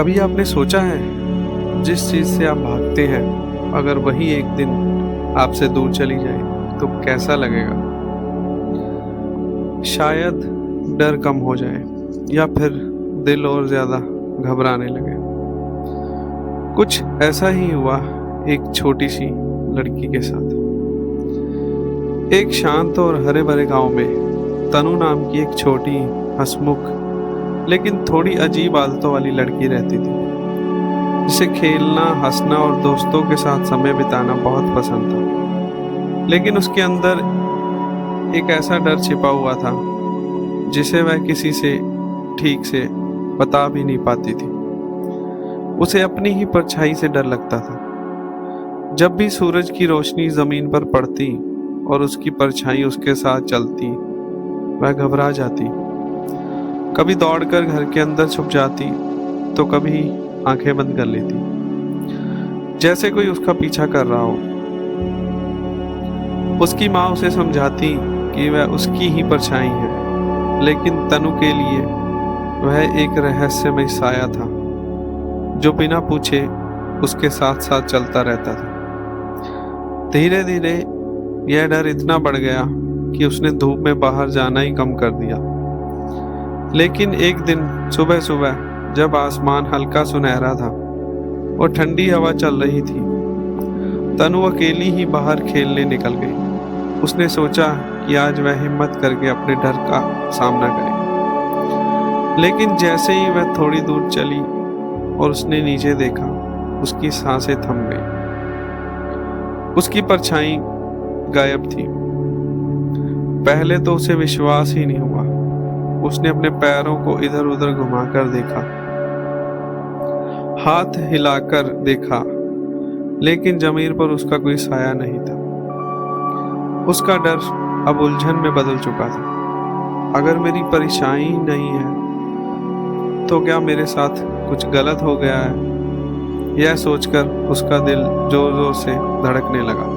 कभी आपने सोचा है जिस चीज़ से आप भागते हैं अगर वही एक दिन आपसे दूर चली जाए तो कैसा लगेगा? शायद डर कम हो जाए या फिर दिल और ज़्यादा घबराने लगे। कुछ ऐसा ही हुआ एक छोटी सी लड़की के साथ। एक शांत और हरे भरे गांव में तनु नाम की एक छोटी हंसमुख लेकिन थोड़ी अजीब आदतों वाली लड़की रहती थी, जिसे खेलना, हंसना और दोस्तों के साथ समय बिताना बहुत पसंद था। लेकिन उसके अंदर एक ऐसा डर छिपा हुआ था जिसे वह किसी से ठीक से बता भी नहीं पाती थी। उसे अपनी ही परछाई से डर लगता था। जब भी सूरज की रोशनी जमीन पर पड़ती और उसकी परछाई उसके साथ चलती, वह घबरा जाती। कभी दौड़कर घर के अंदर छुप जाती तो कभी आंखें बंद कर लेती, जैसे कोई उसका पीछा कर रहा हो। उसकी माँ उसे समझाती कि वह उसकी ही परछाई है, लेकिन तनु के लिए वह एक रहस्यमय साया था जो बिना पूछे उसके साथ साथ चलता रहता था। धीरे धीरे यह डर इतना बढ़ गया कि उसने धूप में बाहर जाना ही कम कर दिया। लेकिन एक दिन सुबह सुबह जब आसमान हल्का सुनहरा था और ठंडी हवा चल रही थी, तनु अकेली ही बाहर खेलने निकल गई। उसने सोचा कि आज वह हिम्मत करके अपने डर का सामना करे। लेकिन जैसे ही वह थोड़ी दूर चली और उसने नीचे देखा, उसकी सांसें थम गई। उसकी परछाई गायब थी। पहले तो उसे विश्वास ही नहीं हुआ। उसने अपने पैरों को इधर उधर घुमाकर देखा, हाथ हिलाकर देखा, लेकिन जमीन पर उसका कोई साया नहीं था। उसका डर अब उलझन में बदल चुका था। अगर मेरी परछाई नहीं है तो क्या मेरे साथ कुछ गलत हो गया है? यह सोचकर उसका दिल जोर जोर से धड़कने लगा।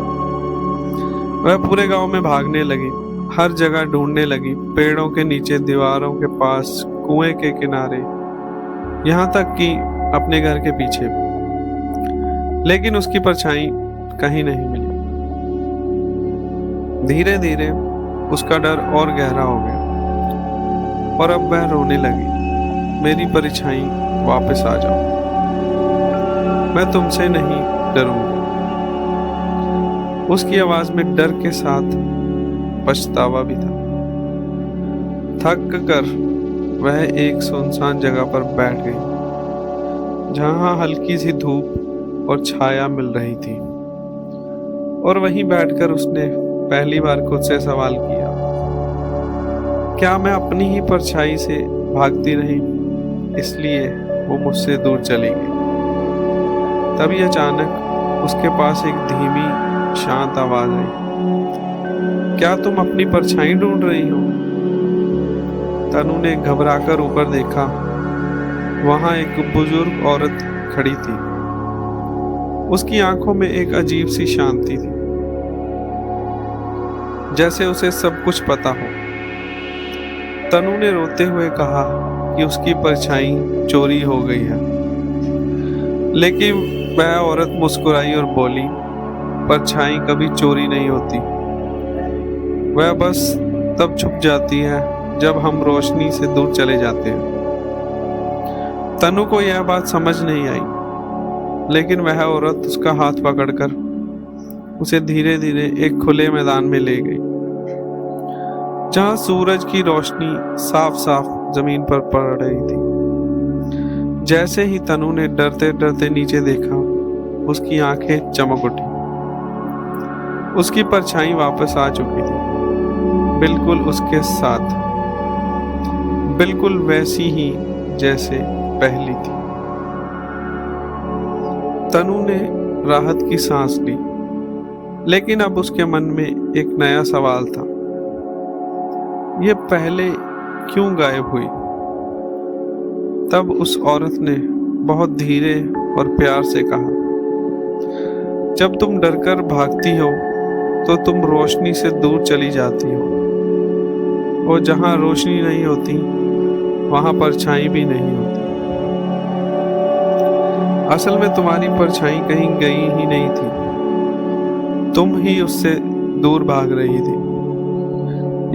वह पूरे गांव में भागने लगी, हर जगह ढूंढने लगी, पेड़ों के नीचे, दीवारों के पास, कुएं के किनारे, यहाँ तक कि अपने घर के पीछे भी। लेकिन उसकी परछाई कहीं नहीं मिली। धीरे धीरे उसका डर और गहरा हो गया और अब वह रोने लगी, मेरी परछाई वापस आ जाओ, मैं तुमसे नहीं डरूंगी। उसकी आवाज में डर के साथ पछतावा भी था। थक कर वह एक सुनसान जगह पर बैठ गई, जहां हल्की सी धूप और छाया मिल रही थी। और वहीं बैठकर उसने पहली बार खुद से सवाल किया, क्या मैं अपनी ही परछाई से भागती रही, इसलिए वो मुझसे दूर चली गई? तभी अचानक उसके पास एक धीमी शांत आवाज आई, क्या तुम अपनी परछाई ढूंढ रही हो? तनु ने घबराकर ऊपर देखा। वहां एक बुजुर्ग औरत खड़ी थी। उसकी आंखों में एक अजीब सी शांति थी, जैसे उसे सब कुछ पता हो। तनु ने रोते हुए कहा कि उसकी परछाई चोरी हो गई है। लेकिन वह औरत मुस्कुराई और बोली, परछाई कभी चोरी नहीं होती, वह बस तब छुप जाती है जब हम रोशनी से दूर चले जाते हैं। तनु को यह बात समझ नहीं आई, लेकिन वह औरत उसका हाथ पकड़कर उसे धीरे धीरे एक खुले मैदान में ले गई, जहां सूरज की रोशनी साफ साफ जमीन पर पड़ रही थी। जैसे ही तनु ने डरते डरते नीचे देखा, उसकी आंखें चमक उठी। उसकी परछाई वापस आ चुकी थी, बिल्कुल उसके साथ, बिल्कुल वैसी ही जैसे पहली थी। तनु ने राहत की सांस ली, लेकिन अब उसके मन में एक नया सवाल था, ये पहले क्यों गायब हुई? तब उस औरत ने बहुत धीरे और प्यार से कहा, जब तुम डरकर भागती हो तो तुम रोशनी से दूर चली जाती हो, और जहां रोशनी नहीं होती वहां परछाई भी नहीं होती। असल में तुम्हारी परछाई कहीं गई ही नहीं थी, तुम ही उससे दूर भाग रही थी।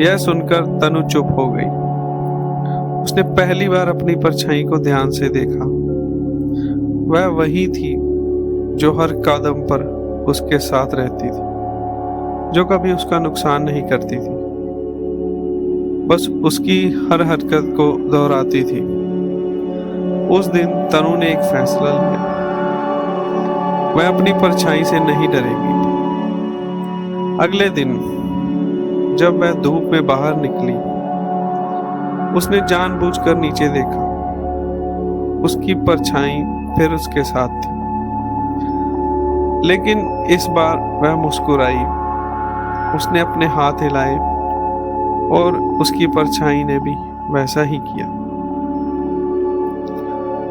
यह सुनकर तनु चुप हो गई। उसने पहली बार अपनी परछाई को ध्यान से देखा। वह वही थी जो हर कदम पर उसके साथ रहती थी, जो कभी उसका नुकसान नहीं करती थी, बस उसकी हर हरकत को दोहराती थी। उस दिन तनु ने एक फैसला लिया। वह अपनी परछाई से नहीं डरेगी। अगले दिन जब वह धूप में बाहर निकली, उसने जानबूझकर नीचे देखा। उसकी परछाई फिर उसके साथ थी, लेकिन इस बार वह मुस्कुराई। उसने अपने हाथ हिलाए और उसकी परछाई ने भी वैसा ही किया।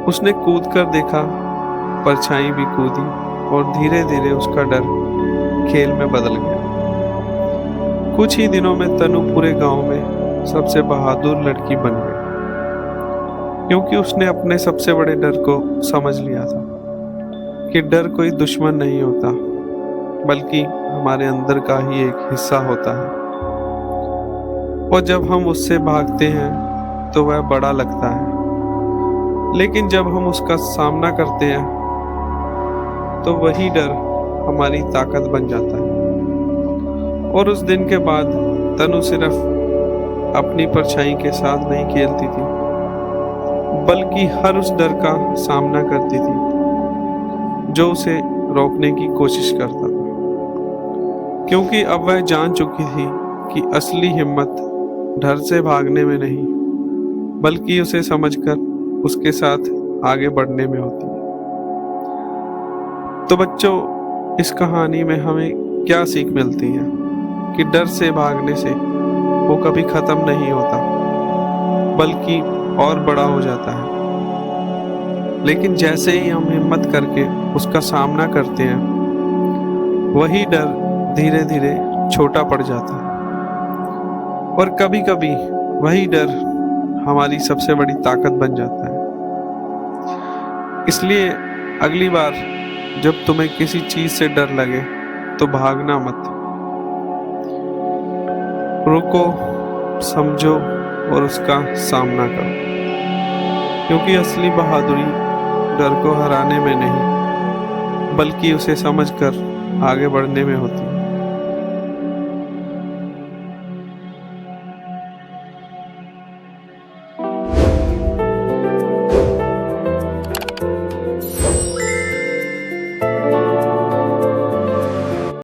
उसने कूद कर देखा, परछाई भी कूदी और धीरे धीरे उसका डर खेल में बदल गया। कुछ ही दिनों में तनु पूरे गांव में सबसे बहादुर लड़की बन गई, क्योंकि उसने अपने सबसे बड़े डर को समझ लिया था कि डर कोई दुश्मन नहीं होता, बल्कि हमारे अंदर का ही एक हिस्सा होता है। और जब हम उससे भागते हैं तो वह बड़ा लगता है, लेकिन जब हम उसका सामना करते हैं तो वही डर हमारी ताकत बन जाता है। और उस दिन के बाद तनु सिर्फ अपनी परछाई के साथ नहीं खेलती थी, बल्कि हर उस डर का सामना करती थी जो उसे रोकने की कोशिश करता था, क्योंकि अब वह जान चुकी थी कि असली हिम्मत डर से भागने में नहीं, बल्कि उसे समझकर उसके साथ आगे बढ़ने में होती है। तो बच्चों, इस कहानी में हमें क्या सीख मिलती है कि डर से भागने से वो कभी खत्म नहीं होता, बल्कि और बड़ा हो जाता है। लेकिन जैसे ही हम हिम्मत करके उसका सामना करते हैं, वही डर धीरे धीरे छोटा पड़ जाता है। और कभी कभी वही डर हमारी सबसे बड़ी ताकत बन जाता है। इसलिए अगली बार जब तुम्हें किसी चीज से डर लगे तो भागना मत, रुको, समझो और उसका सामना करो, क्योंकि असली बहादुरी डर को हराने में नहीं, बल्कि उसे समझकर आगे बढ़ने में होती है।